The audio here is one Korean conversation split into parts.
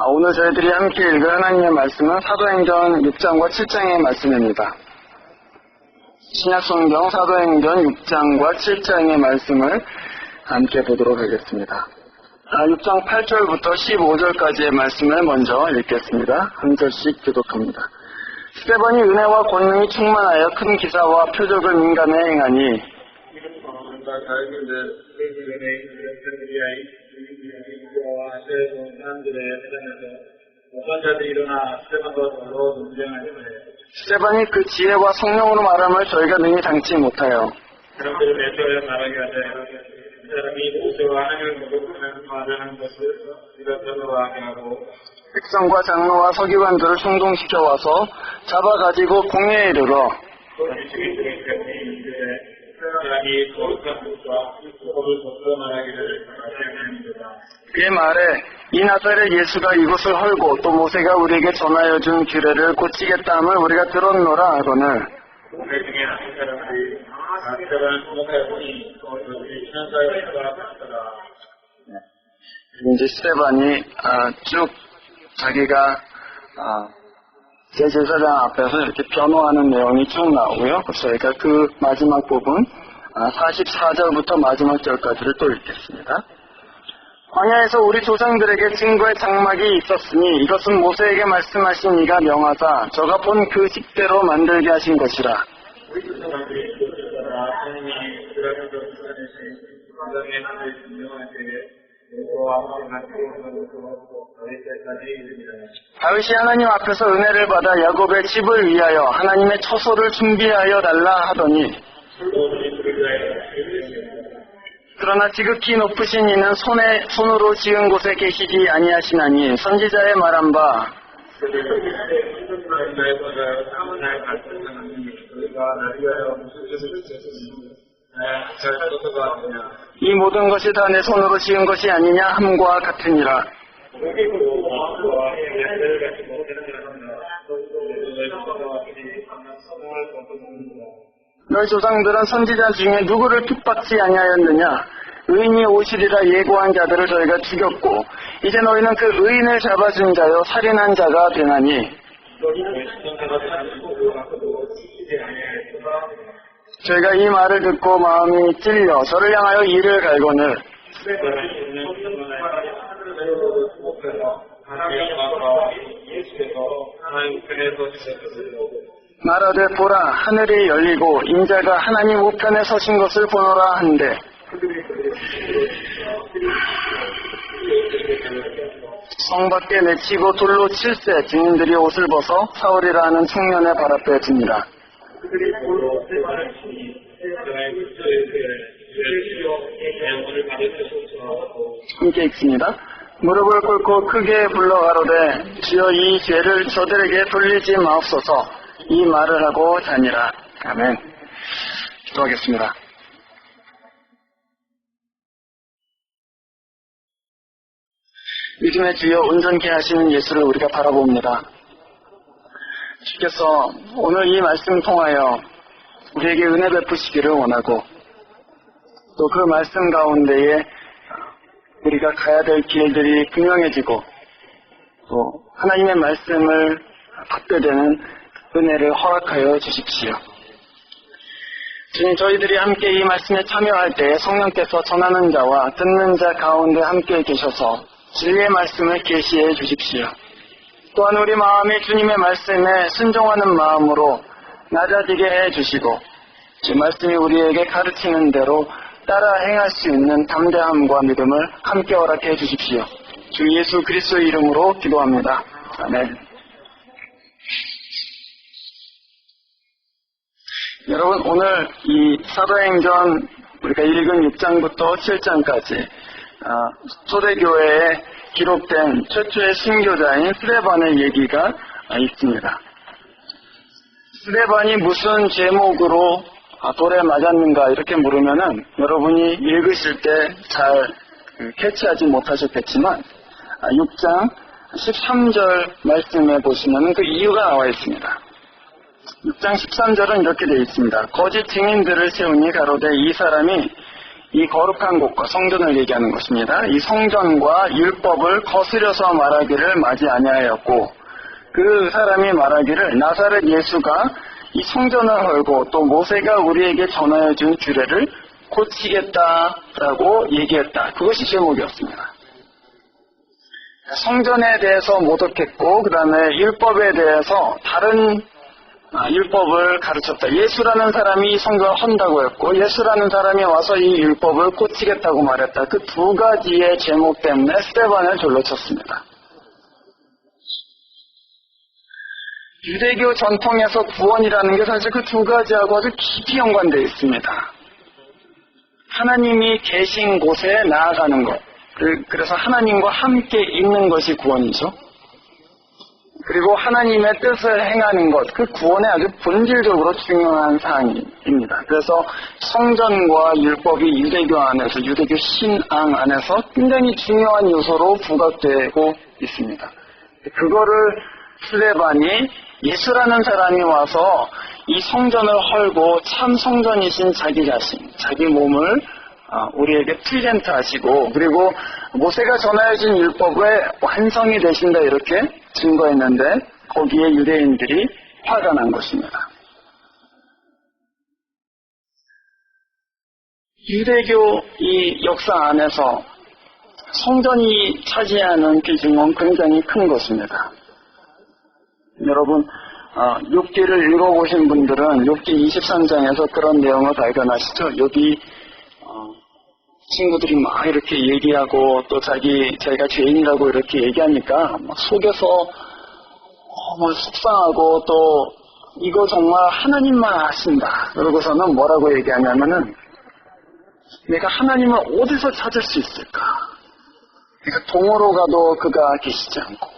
오늘 저희들이 함께 읽을 하나님의 말씀은 사도행전 6장과 7장의 말씀입니다. 신약성경 사도행전 6장과 7장의 말씀을 함께 보도록 하겠습니다. 6장 8절부터 15절까지의 말씀을 먼저 읽겠습니다. 한 절씩 교독합니다. 스데반이 은혜와 권능이 충만하여 큰 기사와 표적을 민간에 행하니 스데반이 그 지혜와 성령으로 말함을 저희가 능히 당치 못하여 백성과 장로와 서기관들을 충동시켜 와서 잡아가지고 공회에 이르러 그의 말에 이 나사렛 예수가 이곳을 헐고 또 모세가 우리에게 전하여 준 규례를 고치겠다 함을 우리가 들었노라 하거늘 이제 스데반이 쭉 자기가 제사장 앞에서 이렇게 변호하는 내용이 쭉 나오고요. 저희가 그 마지막 부분 44절부터 마지막 절까지를 또 읽겠습니다. 광야에서 우리 조상들에게 증거의 장막이 있었으니 이것은 모세에게 말씀하신 이가 명하사 저가 본 그 식대로 만들게 하신 것이라. 다윗이 하나님 앞에서 은혜를 받아 야곱의 집을 위하여 하나님의 처소를 준비하여 달라 하더니 그러나 지극히 높으신 이는 손으로 지은 곳에 계시지 아니하시나니 선지자의 말한 바 이 모든 것이 다 내 손으로 지은 것이 아니냐 함과 같으니라. 너희 조상들은 선지자 중에 누구를 핍박지 아니하였느냐? 의인이 오시리라 예고한 자들을 저희가 죽였고 이제 너희는 그 의인을 잡아준 자여 살인한 자가 되나니 저희가 이 말을 듣고 마음이 찔려 저를 향하여 이를 갈거늘 말하되 보라 하늘이 열리고 인자가 하나님 우편에 서신 것을 보노라 한데 성 밖에 내치고 돌로 칠세 증인들이 옷을 벗어 사울이라 하는 청년의 발 앞에 듭니다. 함께 읽습니다. 무릎을 꿇고 크게 불러 가로되 주여 이 죄를 저들에게 돌리지 마옵소서. 이 말을 하고 자니라. 아멘. 기도하겠습니다. 믿음의 주여 온전케 하시는 예수를 우리가 바라봅니다. 주께서 오늘 이 말씀 통하여 우리에게 은혜 베푸시기를 원하고 또 그 말씀 가운데에 우리가 가야 될 길들이 분명해지고 또 하나님의 말씀을 받게 되는 은혜를 허락하여 주십시오. 주님, 저희들이 함께 이 말씀에 참여할 때 성령께서 전하는 자와 듣는 자 가운데 함께 계셔서 진리의 말씀을 계시해 주십시오. 또한 우리 마음이 주님의 말씀에 순종하는 마음으로 낮아지게 해 주시고 주 말씀이 우리에게 가르치는 대로 따라 행할 수 있는 담대함과 믿음을 함께 허락해 주십시오. 주 예수 그리스도의 이름으로 기도합니다. 아멘. 여러분, 오늘 이 사도행전 우리가 읽은 6장부터 7장까지 초대교회에 기록된 최초의 순교자인 스데반의 얘기가 있습니다. 스데반이 무슨 제목으로 돌에 맞았는가 이렇게 물으면은 여러분이 읽으실 때 잘 캐치하지 못하셨겠지만 6장 13절 말씀에 보시면은 그 이유가 나와 있습니다. 6장 13절은 이렇게 되어 있습니다. 거짓 증인들을 세우니 가로되 이 사람이 이 거룩한 곳과 성전을 얘기하는 것입니다. 이 성전과 율법을 거스려서 말하기를 맞이 아니하였고 그 사람이 말하기를 나사렛 예수가 이 성전을 헐고 또 모세가 우리에게 전하여 준 규례를 고치겠다라고 얘기했다. 그것이 제목이었습니다. 성전에 대해서 모독했고 그 다음에 율법에 대해서 다른 율법을 가르쳤다. 예수라는 사람이 이 성전을 헌다고 했고 예수라는 사람이 와서 이 율법을 고치겠다고 말했다. 그 두 가지의 제목 때문에 스데반을 졸로 쳤습니다. 유대교 전통에서 구원이라는 게 사실 그 두 가지하고 아주 깊이 연관되어 있습니다. 하나님이 계신 곳에 나아가는 것. 그래서 하나님과 함께 있는 것이 구원이죠. 그리고 하나님의 뜻을 행하는 것, 그 구원의 아주 본질적으로 중요한 사항입니다. 그래서 성전과 율법이 유대교 안에서, 유대교 신앙 안에서 굉장히 중요한 요소로 부각되고 있습니다. 그거를 스데반이 예수라는 사람이 와서 이 성전을 헐고 참 성전이신 자기 자신, 자기 몸을 우리에게 프리젠트 하시고 그리고 모세가 전하여진 율법의 완성이 되신다 이렇게 증거했는데 거기에 유대인들이 화가 난 것입니다. 유대교 이 역사 안에서 성전이 차지하는 비중은 굉장히 큰 것입니다. 여러분 욥기를 읽어보신 분들은 욥기 23장에서 그런 내용을 발견하시죠. 여기 친구들이 막 이렇게 얘기하고 또 자기가 죄인이라고 이렇게 얘기하니까 막 속에서 막 속상하고 또 이거 정말 하나님만 아신다. 그러고서는 뭐라고 얘기하냐면은 내가 하나님을 어디서 찾을 수 있을까? 내가 동으로 가도 그가 계시지 않고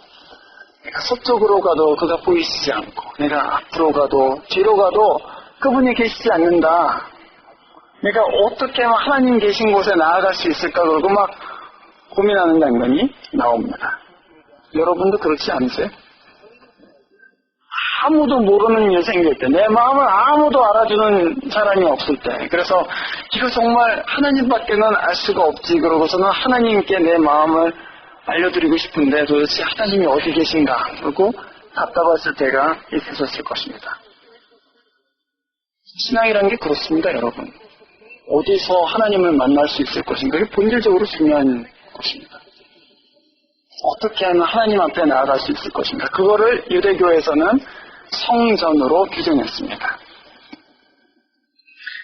내가 서쪽으로 가도 그가 보이시지 않고 내가 앞으로 가도 뒤로 가도 그분이 계시지 않는다. 내가 어떻게 하나님 계신 곳에 나아갈 수 있을까 그러고 막 고민하는 장면이 나옵니다. 여러분도 그렇지 않으세요? 아무도 모르는 일 생길 때, 내 마음을 아무도 알아주는 사람이 없을 때, 그래서 이거 정말 하나님밖에는 알 수가 없지 그러고서는 하나님께 내 마음을 알려드리고 싶은데 도대체 하나님이 어디 계신가 그러고 답답했을 때가 있으셨을 것입니다. 신앙이라는 게 그렇습니다, 여러분. 어디서 하나님을 만날 수 있을 것인가 그게 본질적으로 중요한 것입니다. 어떻게 하면 하나님 앞에 나아갈 수 있을 것인가 그거를 유대교에서는 성전으로 규정했습니다.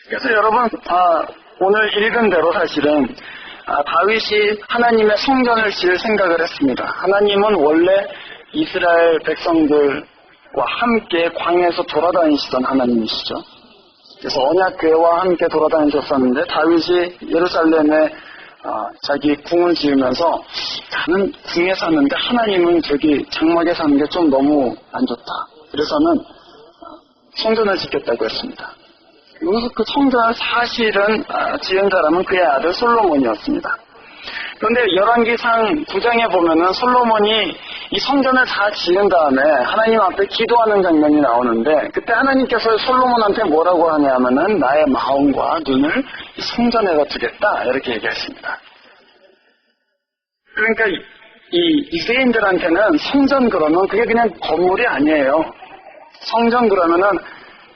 그래서 여러분 오늘 읽은 대로 사실은 다윗이 하나님의 성전을 지을 생각을 했습니다. 하나님은 원래 이스라엘 백성들과 함께 광야에서 돌아다니시던 하나님이시죠. 그래서 언약궤와 함께 돌아다니셨었는데 다윗이 예루살렘에 자기 궁을 지으면서 나는 궁에 사는데 하나님은 저기 장막에 사는 게 좀 너무 안 좋다. 그래서는 성전을 짓겠다고 했습니다. 여기서 그 성전을 사실은 지은 사람은 그의 아들 솔로몬이었습니다. 그런데 열왕기상 9장에 보면은 솔로몬이 이 성전을 다 지은 다음에 하나님 앞에 기도하는 장면이 나오는데 그때 하나님께서 솔로몬한테 뭐라고 하냐면은 나의 마음과 눈을 이 성전에다 두겠다 이렇게 얘기했습니다. 그러니까 이 유대인들한테는 성전 그러면 그게 그냥 건물이 아니에요. 성전 그러면은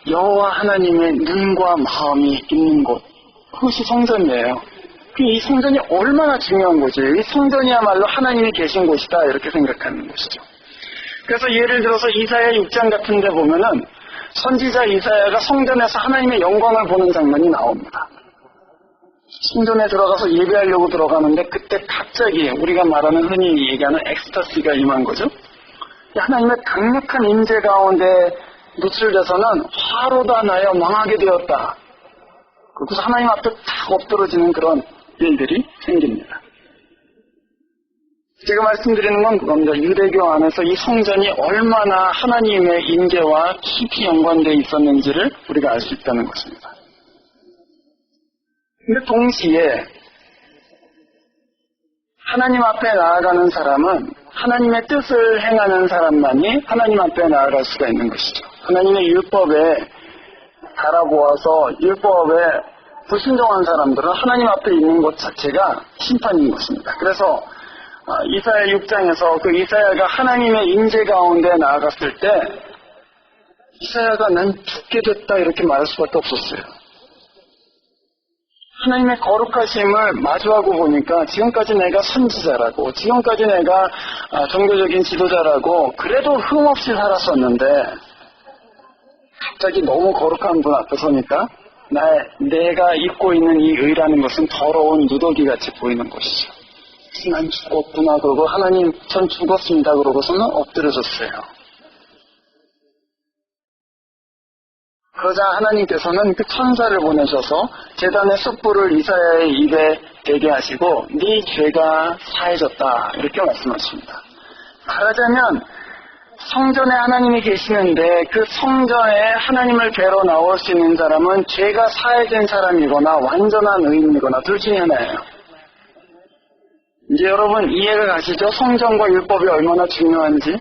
여호와 하나님의 눈과 마음이 있는 곳 그것이 성전이에요. 이 성전이 얼마나 중요한 곳이에요. 이 성전이야말로 하나님이 계신 곳이다 이렇게 생각하는 것이죠. 그래서 예를 들어서 이사야 6장 같은 데 보면은 선지자 이사야가 성전에서 하나님의 영광을 보는 장면이 나옵니다. 성전에 들어가서 예배하려고 들어가는데 그때 갑자기 우리가 말하는 흔히 얘기하는 엑스타시가 임한 거죠. 하나님의 강력한 임재 가운데 노출돼서는 화로다 나여 망하게 되었다. 그래서 하나님 앞에 탁 엎드러지는 그런 일들이 생깁니다. 제가 말씀드리는 건 그겁니다. 유대교 안에서 이 성전이 얼마나 하나님의 임재와 깊이 연관되어 있었는지를 우리가 알 수 있다는 것입니다. 근데 동시에 하나님 앞에 나아가는 사람은 하나님의 뜻을 행하는 사람만이 하나님 앞에 나아갈 수가 있는 것이죠. 하나님의 율법에 달아보아서 율법에 불순종한 사람들은 하나님 앞에 있는 것 자체가 심판인 것입니다. 그래서 이사야 6장에서 그 이사야가 하나님의 임재 가운데 나아갔을 때 이사야가 난 죽게 됐다 이렇게 말할 수밖에 없었어요. 하나님의 거룩하심을 마주하고 보니까 지금까지 내가 선지자라고 지금까지 내가 종교적인 지도자라고 그래도 흠없이 살았었는데 갑자기 너무 거룩한 분 앞에 서니까 내가 입고 있는 이 의라는 것은 더러운 누더기같이 보이는 것이죠. 난 죽었구나 그러고 하나님 전 죽었습니다 그러고서는 엎드려졌어요. 그러자 하나님께서는 그 천사를 보내셔서 제단의 숯불을 이사야의 입에 대게 하시고 네 죄가 사해졌다 이렇게 말씀하십니다. 말하자면 성전에 하나님이 계시는데 그 성전에 하나님을 뵈러 나올 수 있는 사람은 죄가 사해진 사람이거나 완전한 의인이거나 둘 중에 하나예요. 이제 여러분 이해가 가시죠? 성전과 율법이 얼마나 중요한지.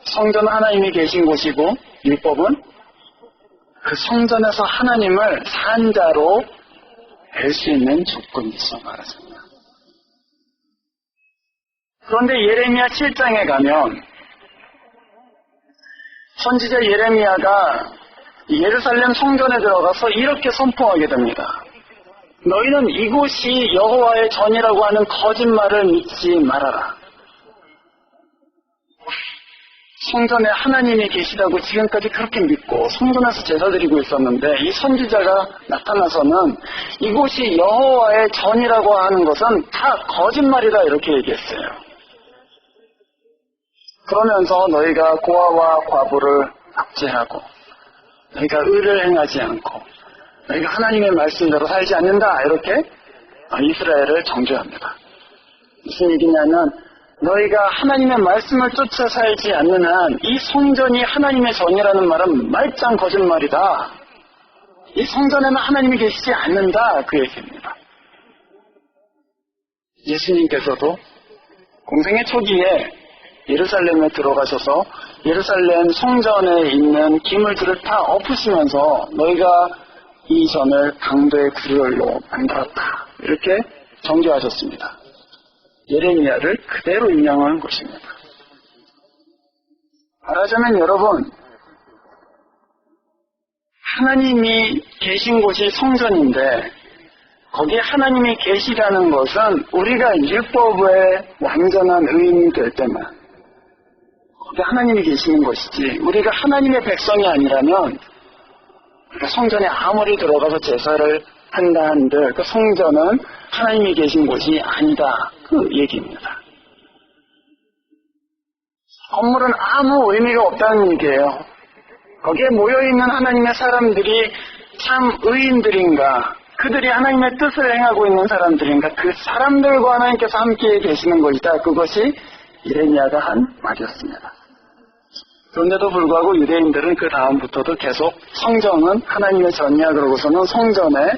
성전은 하나님이 계신 곳이고 율법은 그 성전에서 하나님을 산자로 뵐 수 있는 조건이죠 말하자면. 그런데 예레미야 7장에 가면 선지자 예레미야가 예루살렘 성전에 들어가서 이렇게 선포하게 됩니다. 너희는 이곳이 여호와의 전이라고 하는 거짓말을 믿지 말아라. 성전에 하나님이 계시다고 지금까지 그렇게 믿고 성전에서 제사 드리고 있었는데 이 선지자가 나타나서는 이곳이 여호와의 전이라고 하는 것은 다 거짓말이다 이렇게 얘기했어요. 그러면서 너희가 고아와 과부를 압제하고 너희가 의를 행하지 않고 너희가 하나님의 말씀대로 살지 않는다 이렇게 이스라엘을 정죄합니다. 무슨 얘기냐면 너희가 하나님의 말씀을 쫓아 살지 않는 한 이 성전이 하나님의 전이라는 말은 말짱 거짓말이다. 이 성전에는 하나님이 계시지 않는다 그 얘기입니다. 예수님께서도 공생의 초기에 예루살렘에 들어가셔서 예루살렘 성전에 있는 기물들을 다 엎으시면서 너희가 이 전을 강도의 구렬로 만들었다 이렇게 정죄하셨습니다. 예레미야를 그대로 인용한 것입니다. 말하자면 여러분 하나님이 계신 곳이 성전인데 거기에 하나님이 계시다는 것은 우리가 율법의 완전한 의인이 될 때만 거기에 하나님이 계시는 것이지 우리가 하나님의 백성이 아니라면 성전에 아무리 들어가서 제사를 한다 한들 그 성전은 하나님이 계신 곳이 아니다 그 얘기입니다. 건물은 아무 의미가 없다는 얘기예요. 거기에 모여있는 하나님의 사람들이 참 의인들인가 그들이 하나님의 뜻을 행하고 있는 사람들인가 그 사람들과 하나님께서 함께 계시는 것이다. 그것이 예레미야가 한 말이었습니다. 그런데도 불구하고 유대인들은 그 다음부터도 계속 성전은 하나님의 전이야 그러고서는 성전을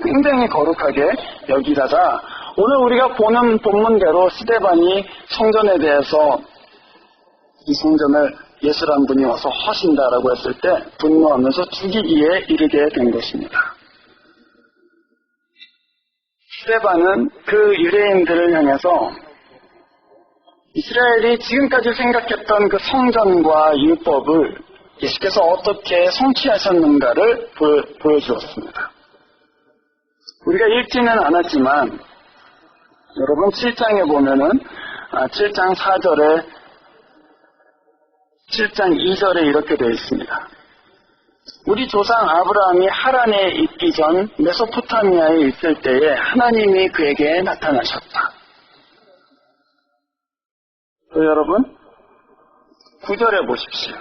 굉장히 거룩하게 여기다가 오늘 우리가 보는 본문대로 스데반이 성전에 대해서 이 성전을 예수라는 분이 와서 허신다라고 했을 때 분노하면서 죽이기에 이르게 된 것입니다. 스데반은 그 유대인들을 향해서 이스라엘이 지금까지 생각했던 그 성전과 율법을 예수께서 어떻게 성취하셨는가를 보여주었습니다. 우리가 읽지는 않았지만 여러분 7장에 보면은 7장 4절에 7장 2절에 이렇게 되어 있습니다. 우리 조상 아브라함이 하란에 있기 전 메소포타미아에 있을 때에 하나님이 그에게 나타나셨다. 또 여러분 9절에 보십시오.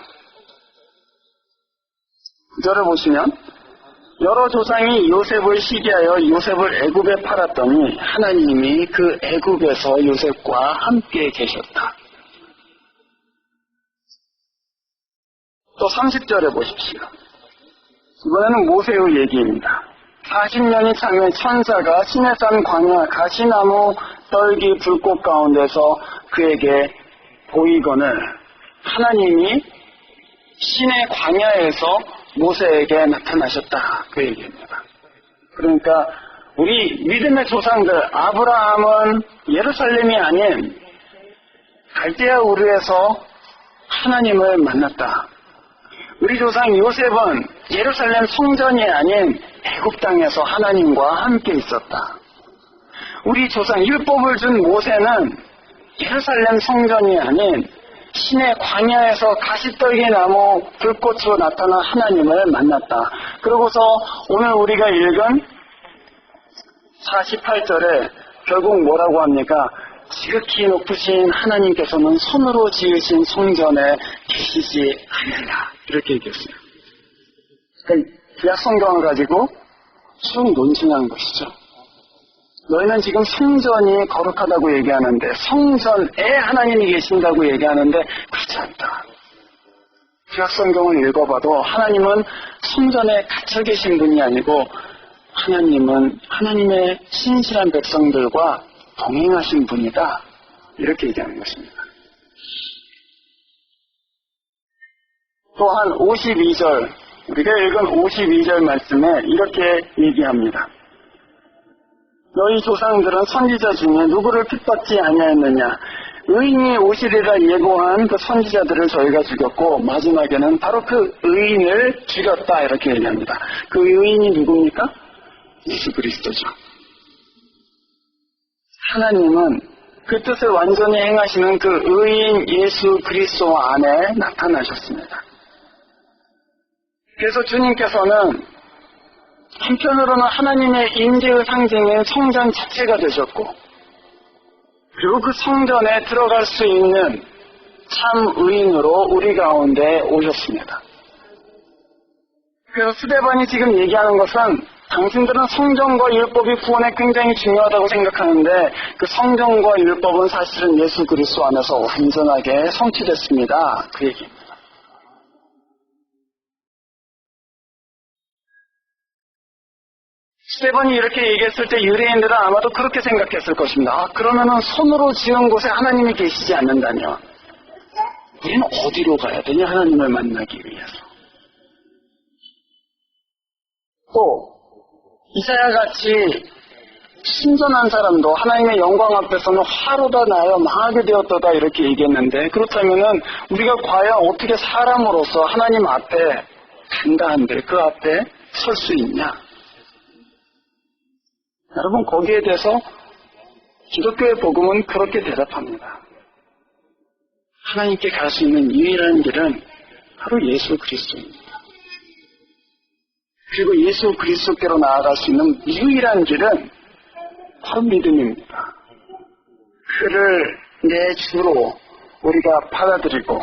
9절을 보시면 여러 조상이 요셉을 시기하여 요셉을 애굽에 팔았더니 하나님이 그 애굽에서 요셉과 함께 계셨다. 또 30절에 보십시오. 이번에는 모세의 얘기입니다. 40년이 차면 천사가 시내산 광야 가시나무 떨기 불꽃 가운데서 그에게 보이거늘 하나님이 신의 광야에서 모세에게 나타나셨다. 그 얘기입니다. 그러니까 우리 믿음의 조상들 아브라함은 예루살렘이 아닌 갈대아 우르에서 하나님을 만났다. 우리 조상 요셉은 예루살렘 성전이 아닌 애굽 땅에서 하나님과 함께 있었다. 우리 조상 율법을 준 모세는 예루살렘 성전이 아닌 신의 광야에서 가시떨기 나무 불꽃으로 나타난 하나님을 만났다. 그러고서 오늘 우리가 읽은 48절에 결국 뭐라고 합니까? 지극히 높으신 하나님께서는 손으로 지으신 성전에 계시지 아니하라. 이렇게 얘기했어요. 그러니까 구약 성경을 가지고 쭉 논증한 것이죠. 너희는 지금 성전이 거룩하다고 얘기하는데 성전에 하나님이 계신다고 얘기하는데 그렇지 않다. 구약 성경을 읽어봐도 하나님은 성전에 갇혀 계신 분이 아니고 하나님은 하나님의 신실한 백성들과 동행하신 분이다. 이렇게 얘기하는 것입니다. 또한 52절, 우리가 읽은 52절 말씀에 이렇게 얘기합니다. 너희 조상들은 선지자 중에 누구를 핍박지 아니하였느냐? 의인이 오시리라 예고한 그 선지자들을 저희가 죽였고 마지막에는 바로 그 의인을 죽였다. 이렇게 얘기합니다. 그 의인이 누굽니까? 예수 그리스도죠. 하나님은 그 뜻을 완전히 행하시는 그 의인 예수 그리스도 안에 나타나셨습니다. 그래서 주님께서는 한편으로는 하나님의 임재의 상징인 성전 자체가 되셨고 그리고 그 성전에 들어갈 수 있는 참 의인으로 우리 가운데 오셨습니다. 그래서 스데반이 지금 얘기하는 것은 당신들은 성전과 율법이 구원에 굉장히 중요하다고 생각하는데 그 성전과 율법은 사실은 예수 그리스도 안에서 완전하게 성취됐습니다. 그 얘기입니다. 스데반이 이렇게 얘기했을 때 유대인들은 아마도 그렇게 생각했을 것입니다. 아, 그러면은 손으로 지은 곳에 하나님이 계시지 않는다면 우리는 어디로 가야 되냐? 하나님을 만나기 위해서. 또 이사야같이 순전한 사람도 하나님의 영광 앞에서는 화로다 나여 망하게 되었도다 이렇게 얘기했는데 그렇다면은 우리가 과연 어떻게 사람으로서 하나님 앞에 간다한들 그 앞에 설 수 있냐? 여러분 거기에 대해서 기독교의 복음은 그렇게 대답합니다. 하나님께 갈 수 있는 유일한 길은 바로 예수 그리스도입니다. 그리고 예수 그리스도께로 나아갈 수 있는 유일한 길은 바로 믿음입니다. 그를 내 주로 우리가 받아들이고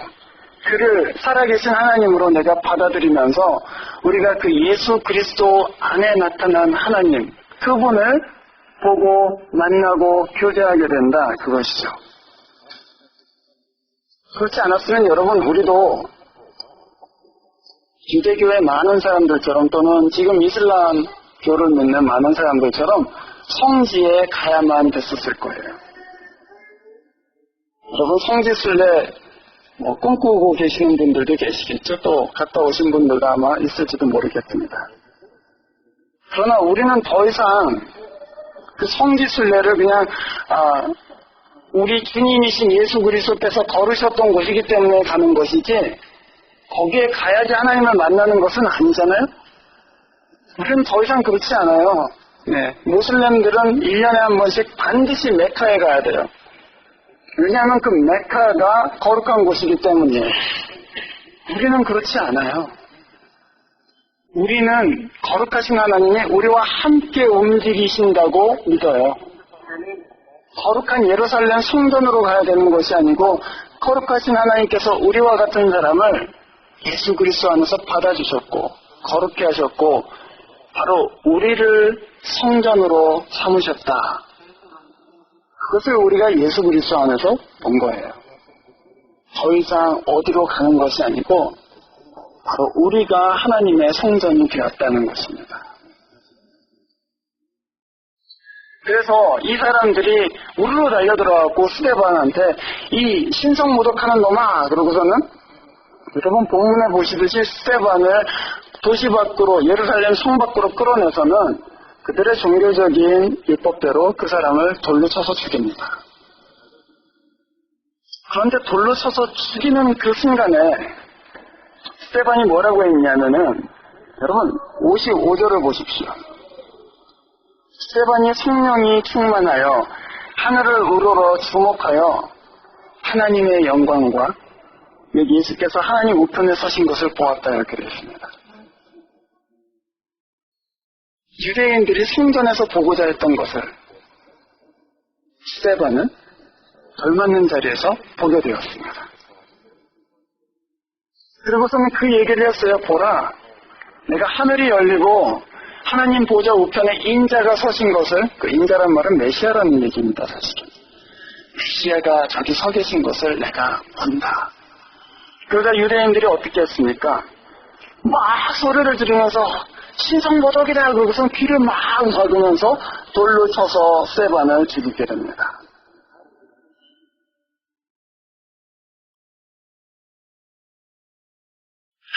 그를 살아계신 하나님으로 내가 받아들이면서 우리가 그 예수 그리스도 안에 나타난 하나님 그분을 보고 만나고 교제하게 된다. 그것이죠. 그렇지 않았으면 여러분 우리도 유대교의 많은 사람들처럼 또는 지금 이슬람교를 믿는 많은 사람들처럼 성지에 가야만 됐었을 거예요. 여러분 성지순례 꿈꾸고 계시는 분들도 계시겠죠. 또 갔다 오신 분들도 아마 있을지도 모르겠습니다. 그러나 우리는 더 이상 그 성지순례를 그냥 우리 주님이신 예수 그리스도께서 걸으셨던 곳이기 때문에 가는 것이지 거기에 가야지 하나님을 만나는 것은 아니잖아요. 우리는 더 이상 그렇지 않아요. 네, 모슬렘들은 1년에 한 번씩 반드시 메카에 가야 돼요. 왜냐하면 그 메카가 거룩한 곳이기 때문이에요. 우리는 그렇지 않아요. 우리는 거룩하신 하나님이 우리와 함께 움직이신다고 믿어요. 거룩한 예루살렘 성전으로 가야 되는 것이 아니고 거룩하신 하나님께서 우리와 같은 사람을 예수 그리스도 안에서 받아주셨고 거룩게 하셨고 바로 우리를 성전으로 삼으셨다. 그것을 우리가 예수 그리스도 안에서 본 거예요. 더 이상 어디로 가는 것이 아니고 바로 우리가 하나님의 성전이 되었다는 것입니다. 그래서 이 사람들이 우르르 달려들어가고 스데반한테 이 신성모독하는 놈아 그러고서는 여러분 본문에 보시듯이 스데반을 도시 밖으로 예루살렘 성 밖으로 끌어내서는 그들의 종교적인 율법대로 그 사람을 돌로 쳐서 죽입니다. 그런데 돌로 쳐서 죽이는 그 순간에 스데반이 뭐라고 했냐면은, 여러분 55절을 보십시오. 스데반이 성령이 충만하여 하늘을 우러러 주목하여 하나님의 영광과 여기 예수께서 하나님 우편에 서신 것을 보았다 이렇게 되어 있습니다. 유대인들이 생전에서 보고자 했던 것을 스데반은 걸맞는 자리에서 보게 되었습니다. 그리고서는 그 얘기를 했어요. 보라, 내가 하늘이 열리고 하나님 보좌 우편에 인자가 서신 것을, 그 인자란 말은 메시아라는 얘기입니다. 사실은 메시아가 저기 서 계신 것을 내가 본다. 그러자 유대인들이 어떻게 했습니까? 막 소리를 지르면서 신성모독이다 그러고선 귀를 막 막으면서 돌로 쳐서 스데반을 죽이게 됩니다.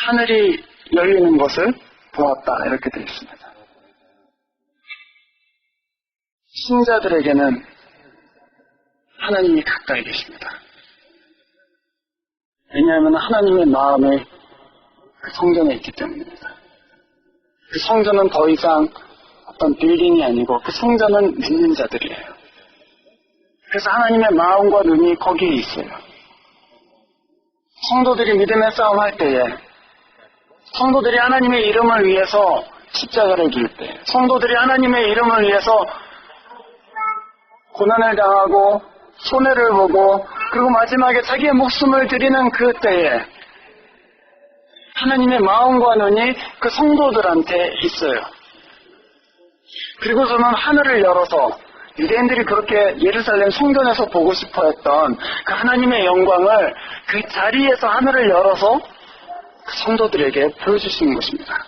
하늘이 열리는 것을 보았다 이렇게 되어 있습니다. 신자들에게는 하나님이 가까이 계십니다. 왜냐하면 하나님의 마음이 그 성전에 있기 때문입니다. 그 성전은 더 이상 어떤 빌딩이 아니고 그 성전은 믿는 자들이에요. 그래서 하나님의 마음과 눈이 거기에 있어요. 성도들이 믿음의 싸움할 때에, 성도들이 하나님의 이름을 위해서 십자가를 질 때, 성도들이 하나님의 이름을 위해서 고난을 당하고 손해를 보고 그리고 마지막에 자기의 목숨을 드리는 그 때에 하나님의 마음과 눈이 그 성도들한테 있어요. 그리고서는 하늘을 열어서 유대인들이 그렇게 예루살렘 성전에서 보고 싶어 했던 그 하나님의 영광을 그 자리에서 하늘을 열어서 그 성도들에게 보여주시는 것입니다.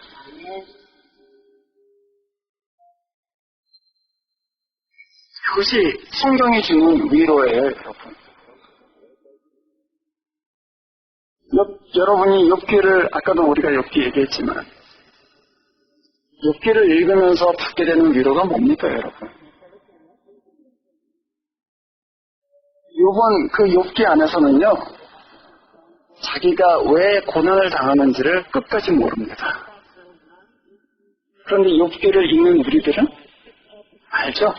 그것이 성경이 주는 위로예요, 여러분. 여러분이 욥기를, 아까도 우리가 욥기 얘기했지만 욥기를 읽으면서 받게 되는 위로가 뭡니까, 여러분? 욥은 그 욥기 안에서는요, 자기가 왜 고난을 당하는지를 끝까지 모릅니다. 그런데 욥기를 읽는 우리들은 알죠?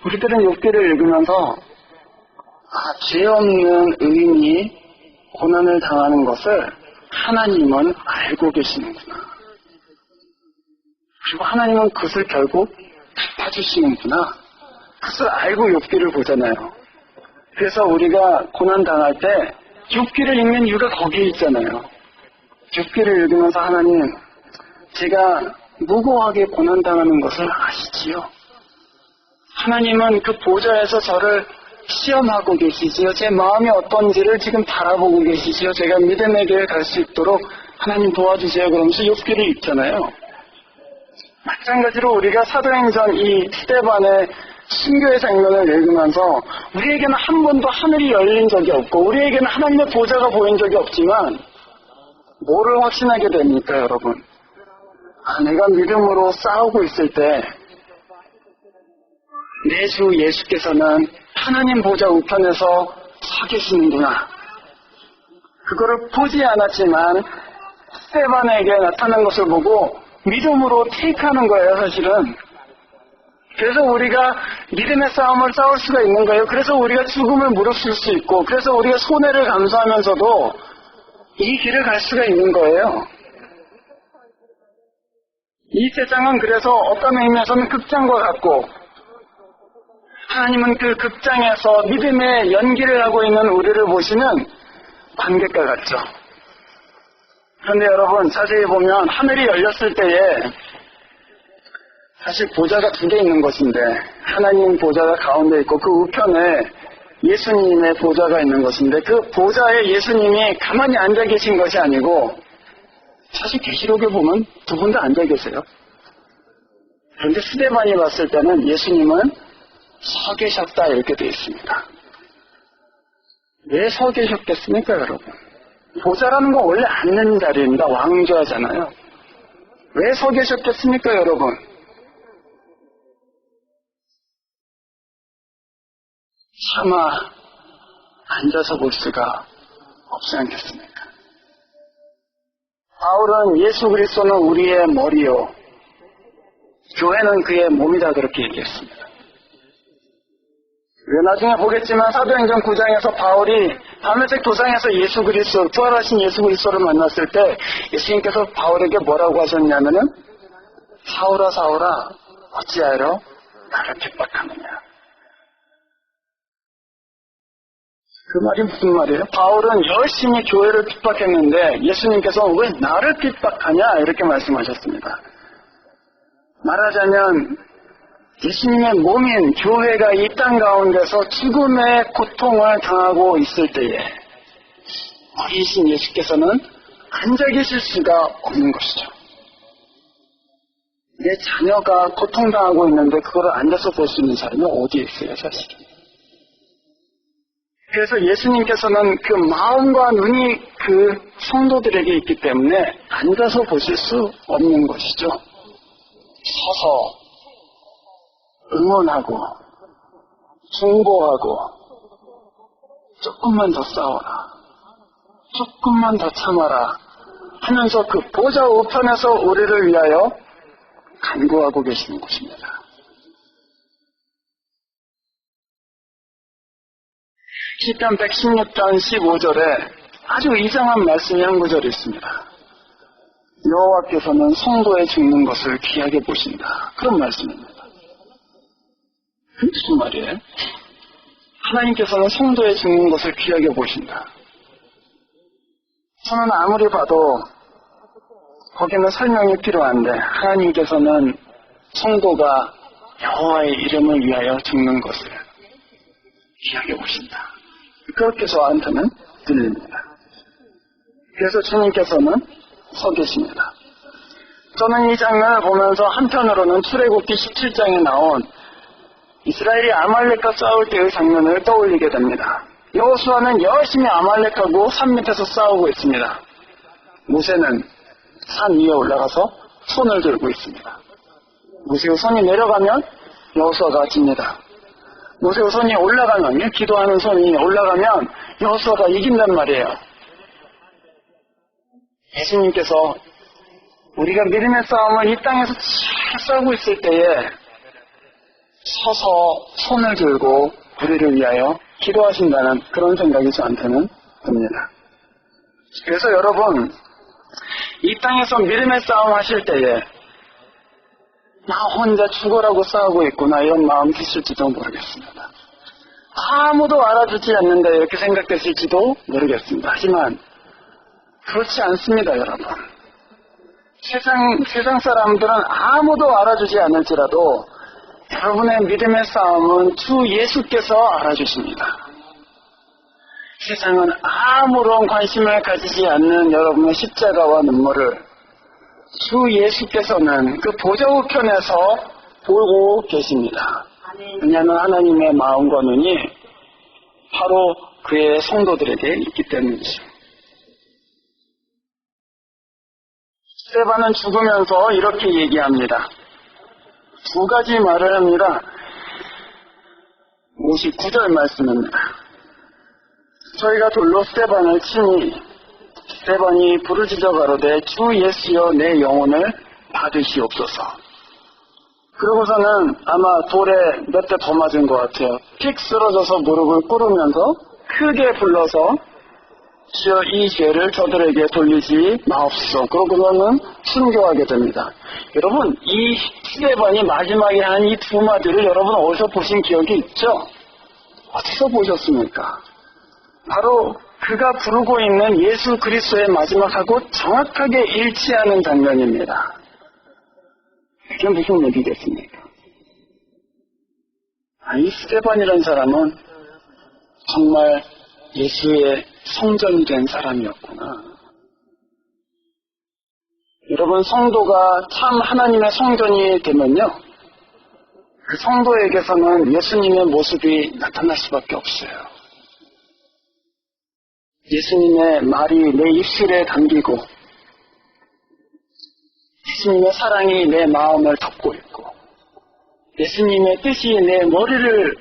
우리들은 욥기를 읽으면서 죄 없는 의인이 고난을 당하는 것을 하나님은 알고 계시는구나. 그리고 하나님은 그것을 결국 갚아주시는구나. 그것을 알고 욥기를 보잖아요. 그래서 우리가 고난 당할 때 욥기를 읽는 이유가 거기에 있잖아요. 욥기를 읽으면서 하나님, 제가 무고하게 고난 당하는 것을 아시지요? 하나님은 그 보좌에서 저를 시험하고 계시지요. 제 마음이 어떤지를 지금 바라보고 계시지요. 제가 믿음의 길에 갈 수 있도록 하나님 도와주세요. 그러면서 욥기를 읽잖아요. 마찬가지로 우리가 사도행전 이 스데반의 순교의 장면을 읽으면서 우리에게는 한 번도 하늘이 열린 적이 없고 우리에게는 하나님의 보좌가 보인 적이 없지만 뭐를 확신하게 됩니까, 여러분? 내가 믿음으로 싸우고 있을 때 내 주 예수께서는 하나님 보좌 우편에서 서 계시는구나. 그거를 보지 않았지만 스데반에게 나타난 것을 보고 믿음으로 테이크하는 거예요, 사실은. 그래서 우리가 믿음의 싸움을 싸울 수가 있는 거예요. 그래서 우리가 죽음을 무릅쓸 수 있고, 그래서 우리가 손해를 감수하면서도 이 길을 갈 수가 있는 거예요. 이 세상은 그래서 어떤 의미에서는 극장과 같고, 하나님은 그 극장에서 믿음의 연기를 하고 있는 우리를 보시는 관객과 같죠. 그런데 여러분, 자세히 보면 하늘이 열렸을 때에 사실 보좌가 두 개 있는 것인데 하나님 보좌가 가운데 있고 그 우편에 예수님의 보좌가 있는 것인데 그 보좌에 예수님이 가만히 앉아 계신 것이 아니고 사실 계시록에 보면 두 분 다 앉아 계세요. 그런데 스데반이 봤을 때는 예수님은 서 계셨다 이렇게 되어 있습니다. 왜 서 계셨겠습니까, 여러분? 보좌라는 건 원래 앉는 자리입니다. 왕좌잖아요. 왜 서 계셨겠습니까, 여러분? 차마 앉아서 볼 수가 없지 않겠습니까? 바울은 예수 그리스도는 우리의 머리요, 교회는 그의 몸이다 그렇게 얘기했습니다. 나중에 보겠지만 사도행전 9장에서 바울이 다메섹 도상에서 예수 그리스도, 부활하신 예수 그리스도를 만났을 때 예수님께서 바울에게 뭐라고 하셨냐면은 사울아 사울아 어찌하여 나를 핍박하느냐. 그 말이 무슨 말이에요? 바울은 열심히 교회를 핍박했는데 예수님께서 왜 나를 핍박하냐 이렇게 말씀하셨습니다. 말하자면 예수님의 몸인 교회가 이 땅 가운데서 죽음의 고통을 당하고 있을 때에 어리신 예수께서는 앉아 계실 수가 없는 것이죠. 내 자녀가 고통당하고 있는데 그거를 앉아서 볼 수 있는 사람이 어디에 있어요, 사실은. 그래서 예수님께서는 그 마음과 눈이 그 성도들에게 있기 때문에 앉아서 보실 수 없는 것이죠. 서서 응원하고 중보하고 조금만 더 싸워라, 조금만 더 참아라 하면서 그 보좌 우편에서 우리를 위하여 간구하고 계시는 곳입니다. 시편 116편 15절에 아주 이상한 말씀이 한 구절이 있습니다. 여호와께서는 성도의 죽는 것을 귀하게 보신다. 그런 말씀입니다. 무슨 말이에요? 하나님께서는 성도의 죽는 것을 귀하게 보신다. 저는 아무리 봐도 거기는 설명이 필요한데 하나님께서는 성도가 여호와의 이름을 위하여 죽는 것을 귀하게 보신다. 그렇게 저한테는 들립니다. 그래서 주님께서는 서 계십니다. 저는 이 장면을 보면서 한편으로는 출애굽기 17장에 나온 이스라엘이 아말렉과 싸울 때의 장면을 떠올리게 됩니다. 여호수아는 열심히 아말렉하고 산 밑에서 싸우고 있습니다. 모세는 산 위에 올라가서 손을 들고 있습니다. 모세의 손이 내려가면 여호수아가 집니다. 모세의 손이 올라가면, 기도하는 손이 올라가면 여호수아가 이긴단 말이에요. 예수님께서 우리가 믿음의 싸움을 이 땅에서 잘 싸우고 있을 때에 서서 손을 들고 우리를 위하여 기도하신다는 그런 생각이 저한테는 듭니다. 그래서 여러분, 이 땅에서 믿음의 싸움 하실 때에 나 혼자 죽어라고 싸우고 있구나 이런 마음 드실지도 모르겠습니다. 아무도 알아주지 않는다 이렇게 생각되실지도 모르겠습니다. 하지만 그렇지 않습니다, 여러분. 세상 사람들은 아무도 알아주지 않을지라도 여러분의 믿음의 싸움은 주 예수께서 알아주십니다. 세상은 아무런 관심을 가지지 않는 여러분의 십자가와 눈물을 주 예수께서는 그 보좌 우편에서 보고 계십니다. 왜냐하면 하나님의 마음과 눈이 바로 그의 성도들에게 있기 때문이죠. 스데반은 죽으면서 이렇게 얘기합니다. 두 가지 말을 합니다. 59절 말씀입니다. 저희가 돌로 스데반을 치니 스데반이 부르짖어 가로되 주 예수여 내 영혼을 받으시옵소서. 그러고서는 아마 돌에 몇 대 더 맞은 것 같아요. 픽 쓰러져서 무릎을 꿇으면서 크게 불러서 주여 이 죄를 저들에게 돌리지 마옵소서. 그러고서는 순교하게 됩니다. 여러분, 이 스데반이 마지막에 한 이 두 마디를 여러분 어디서 보신 기억이 있죠? 어디서 보셨습니까? 바로 그가 부르고 있는 예수 그리스도의 마지막하고 정확하게 일치하는 장면입니다. 그게 무슨 얘기겠습니까? 이 스데반이라는 사람은 정말 예수의 성전이 된 사람이었구나. 여러분, 성도가 참 하나님의 성전이 되면요, 그 성도에게서는 예수님의 모습이 나타날 수밖에 없어요. 예수님의 말이 내 입술에 담기고 예수님의 사랑이 내 마음을 덮고 있고 예수님의 뜻이 내 머리를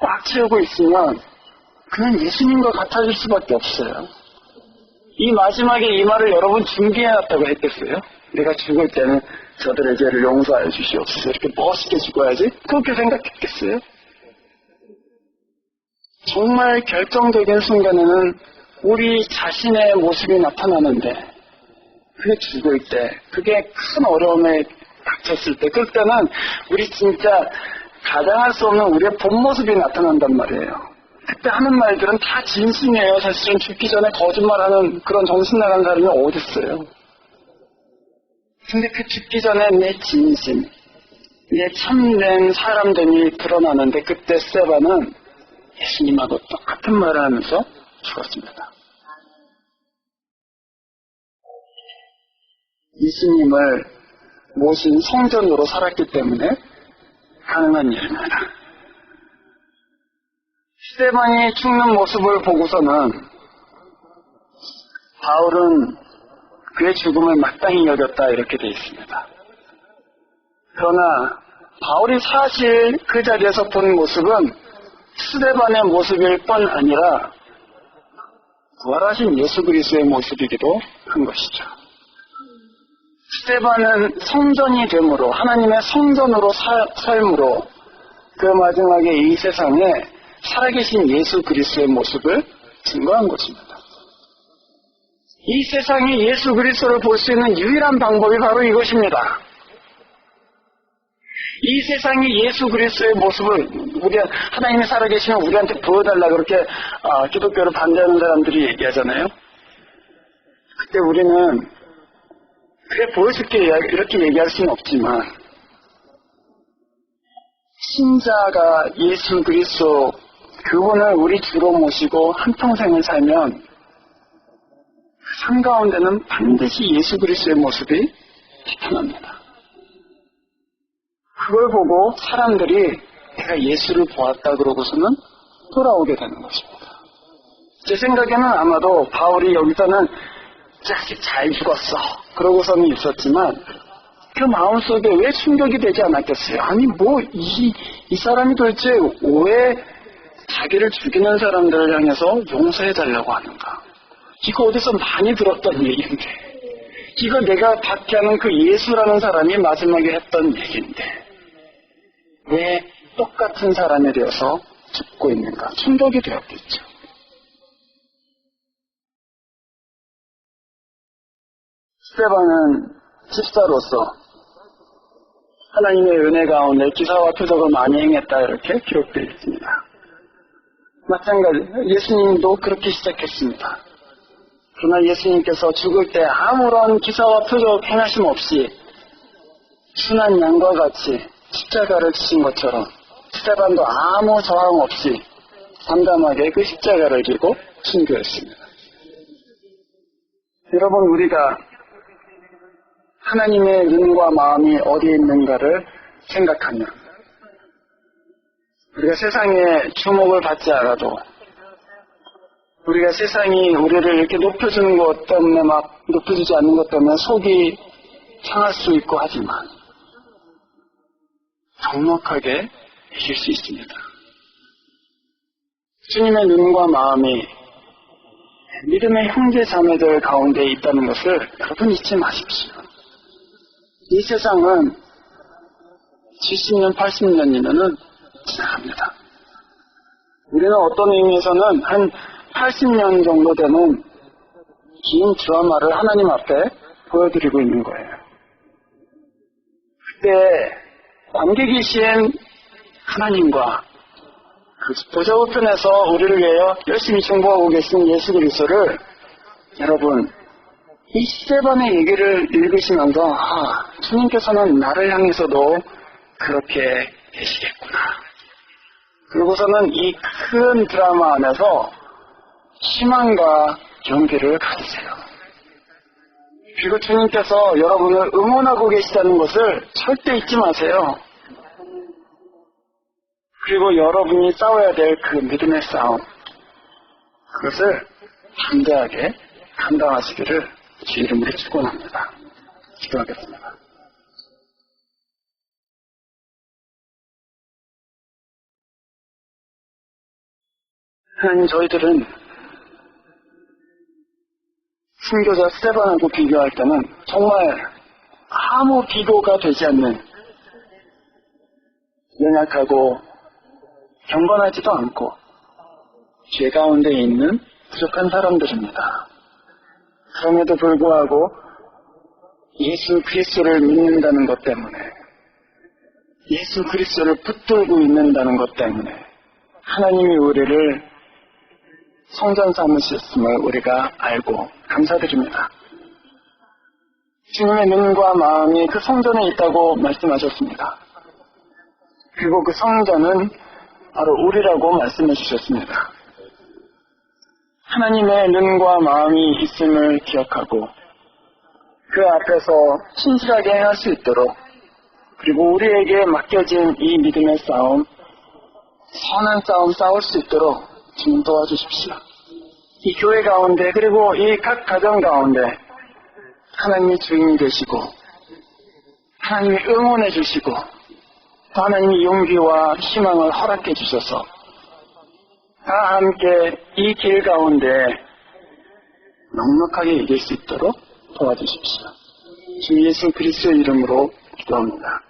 꽉 채우고 있으면 그는 예수님과 같아질 수밖에 없어요. 이 마지막에 이 말을 여러분 준비해놨다고 했겠어요? 내가 죽을 때는 저들의 죄를 용서하여 주시옵소서. 이렇게 멋있게 죽어야지? 그렇게 생각했겠어요? 정말 결정적인 순간에는 우리 자신의 모습이 나타나는데, 그게 죽을 때, 그게 큰 어려움에 닥쳤을 때, 그때는 우리 진짜 가장할 수 없는 우리의 본 모습이 나타난단 말이에요. 그때 하는 말들은 다 진심이에요. 사실은 죽기 전에 거짓말하는 그런 정신 나간 사람이 어딨어요. 근데 그 죽기 전에 내 진심, 내 참된 사람됨이 드러나는데, 그때 스데반은 예수님하고 똑같은 말을 하면서 죽었습니다. 예수님을 모신 성전으로 살았기 때문에 가능한 일입니다. 스데반이 죽는 모습을 보고서는 바울은 그의 죽음을 마땅히 여겼다 이렇게 되어 있습니다. 그러나 바울이 사실 그 자리에서 본 모습은 스데반의 모습일 뿐 아니라 부활하신 예수 그리스도의 모습이기도 한 것이죠. 스데반은 성전이 됨으로, 하나님의 성전으로 삶으로 그 마지막에 이 세상에 살아계신 예수 그리스도의 모습을 증거한 것입니다. 이 세상에 예수 그리스도를 볼 수 있는 유일한 방법이 바로 이것입니다. 이 세상에 예수 그리스도의 모습을 하나님이 살아계시면 우리한테 보여달라 그렇게 기독교를 반대하는 사람들이 얘기하잖아요. 그때 우리는 그래 보여줄게 이렇게 얘기할 수는 없지만, 신자가 예수 그리스도 그분을 우리 주로 모시고 한평생을 살면 삶 가운데는 반드시 예수 그리스도의 모습이 나타납니다. 그걸 보고 사람들이 내가 예수를 보았다 그러고서는 돌아오게 되는 것입니다. 제 생각에는 아마도 바울이 여기서는 자식 잘 죽었어 그러고서는 있었지만, 그 마음속에 왜 충격이 되지 않았겠어요? 아니 이 사람이 도대체 왜 자기를 죽이는 사람들을 향해서 용서해달라고 하는가? 이거 어디서 많이 들었던 얘기인데, 이거 내가 박해하는 그 예수라는 사람이 마지막에 했던 얘기인데 왜 똑같은 사람이 되어서 죽고 있는가? 충격이 되었겠죠. 스데반은 집사로서 하나님의 은혜 가운데 기사와 표적을 많이 행했다 이렇게 기록되어 있습니다. 마찬가지 예수님도 그렇게 시작했습니다. 그러나 예수님께서 죽을 때 아무런 기사와 표적 행하심 없이 순한 양과 같이 십자가를 지신 것처럼 스데반도 아무 저항 없이 담담하게 그 십자가를 지고 순교했습니다. 여러분, 우리가 하나님의 눈과 마음이 어디에 있는가를 생각하면, 우리가 세상에 주목을 받지 않아도, 우리가 세상이 우리를 이렇게 높여주는 것 때문에 높여주지 않는 것 때문에 속이 상할 수 있고 하지만 정확하게 이길 수 있습니다. 주님의 눈과 마음이 믿음의 형제 자매들 가운데 있다는 것을 여러분 잊지 마십시오. 이 세상은 70년, 80년이면은 지나갑니다. 우리는 어떤 의미에서는 한 80년 정도 되는 긴 드라마를 하나님 앞에 보여드리고 있는 거예요. 그때 관객이신 하나님과 그 보좌우편에서 우리를 위하여 열심히 중보하고 계신 예수 그리스도를, 여러분, 이 스데반의 얘기를 읽으시면서 주님께서는 나를 향해서도 그렇게 계시겠구나. 그리고서는 이 큰 드라마 안에서 희망과 용기를 가지세요. 그리고 주님께서 여러분을 응원하고 계시다는 것을 절대 잊지 마세요. 그리고 여러분이 싸워야 될 그 믿음의 싸움, 그것을 담대하게 감당하시기를 주 이름으로 축원합니다. 기도하겠습니다. 하나님, 저희들은 순교자 스데반하고 비교할 때는 정말 아무 비교가 되지 않는 연약하고 경건하지도 않고 죄 가운데 있는 부족한 사람들입니다. 그럼에도 불구하고 예수 그리스도를 믿는다는 것 때문에, 예수 그리스도를 붙들고 있는다는 것 때문에 하나님이 우리를 성전 삼으셨음을 우리가 알고 감사드립니다. 주님의 눈과 마음이 그 성전에 있다고 말씀하셨습니다. 그리고 그 성전은 바로 우리라고 말씀해 주셨습니다. 하나님의 눈과 마음이 있음을 기억하고 그 앞에서 신실하게 행할 수 있도록, 그리고 우리에게 맡겨진 이 믿음의 싸움, 선한 싸움 싸울 수 있도록 주님 도와주십시오. 이 교회 가운데, 그리고 이 각 가정 가운데 하나님이 주인이 되시고 하나님이 응원해 주시고 또 하나님이 용기와 희망을 허락해 주셔서 다 함께 이 길 가운데 넉넉하게 이길 수 있도록 도와주십시오. 주 예수 그리스도의 이름으로 기도합니다.